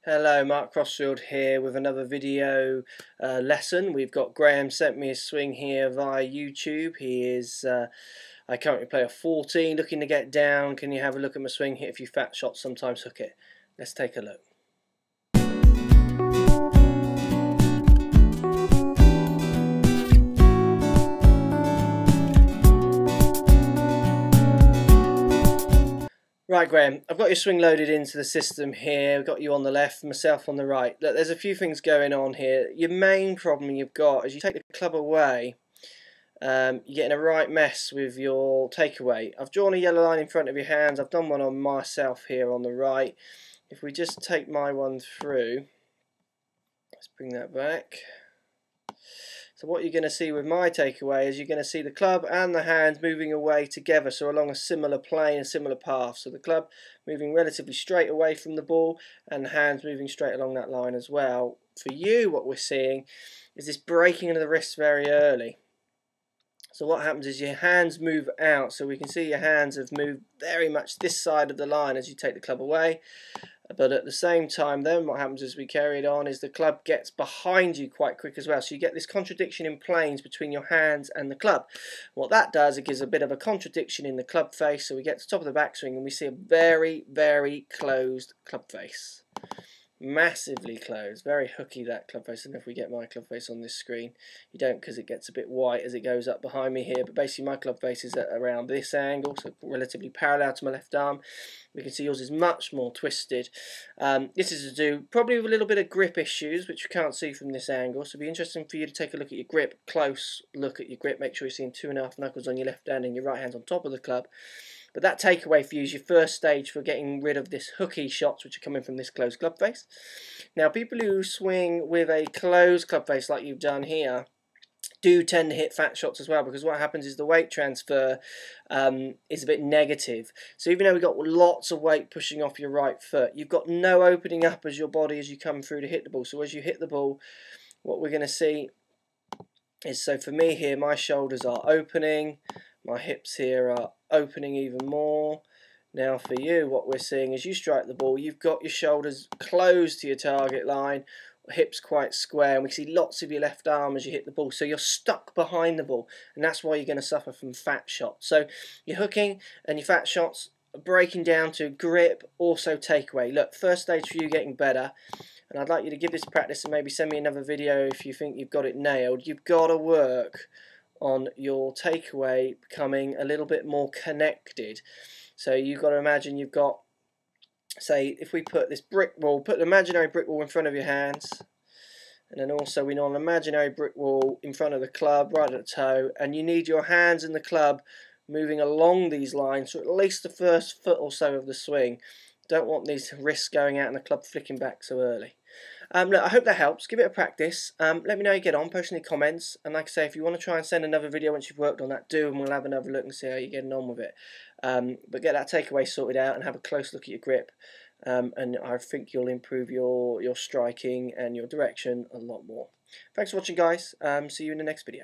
Hello, Mark Crossfield here with another video lesson. We've got Graham sent me a swing here via YouTube. He is, I currently play a 14, looking to get down. Can you have a look at my swing? Hit a few fat shots, sometimes hook it. Let's take a look. Right, Graham, I've got your swing loaded into the system here. I've got you on the left, myself on the right. Look, there's a few things going on here. Your main problem you've got is you take the club away, you're getting a right mess with your takeaway. I've drawn a yellow line in front of your hands. I've done one on myself here on the right. If we just take my one through, let's bring that back. So what you're going to see with my takeaway is you're going to see the club and the hands moving away together, so along a similar plane, a similar path. So the club moving relatively straight away from the ball and the hands moving straight along that line as well. For you, what we're seeing is this breaking of the wrist very early. So what happens is your hands move out, so we can see your hands have moved very much this side of the line as you take the club away. But at the same time then what happens as we carry it on is the club gets behind you quite quick as well. So you get this contradiction in planes between your hands and the club. What that does, it gives a bit of a contradiction in the club face. So we get to the top of the backswing and we see a very, very closed club face. Massively closed, very hooky that club face. And if we get my club face on this screen, you don't, because it gets a bit white as it goes up behind me here, but basically my club face is at around this angle, so relatively parallel to my left arm. We can see yours is much more twisted. This is to do probably with a little bit of grip issues, which you can't see from this angle, so it'll be interesting for you to take a look at your grip, close look at your grip, make sure you're seeing 2.5 knuckles on your left hand and your right hand's on top of the club. But that takeaway for you is your first stage for getting rid of this hooky shots which are coming from this closed club face. Now people who swing with a closed club face like you've done here do tend to hit fat shots as well, because what happens is the weight transfer is a bit negative. So even though we've got lots of weight pushing off your right foot, you've got no opening up as your body as you come through to hit the ball. So as you hit the ball, what we're going to see is, so for me here, my shoulders are opening, my hips here are opening even more. Now for you, what we're seeing is you strike the ball, you've got your shoulders close to your target line, hips quite square, and we see lots of your left arm as you hit the ball, so you're stuck behind the ball, and that's why you're going to suffer from fat shots. So your hooking and your fat shots are breaking down to grip, also takeaway. Look, first stage for you getting better, and I'd like you to give this practice and maybe send me another video if you think you've got it nailed. You've got to work on your takeaway becoming a little bit more connected. So you've got to imagine you've got, say, if we put this brick wall, put an imaginary brick wall in front of your hands, and then also we know an imaginary brick wall in front of the club, right at the toe, and you need your hands and the club moving along these lines for at least the first foot or so of the swing. Don't want these wrists going out and the club flicking back so early. Look, I hope that helps. Give it a practice. Let me know how you get on. Post any comments. And like I say, if you want to try and send another video once you've worked on that, do, and we'll have another look and see how you're getting on with it. But get that takeaway sorted out and have a close look at your grip. And I think you'll improve your striking and your direction a lot more. Thanks for watching, guys. See you in the next video.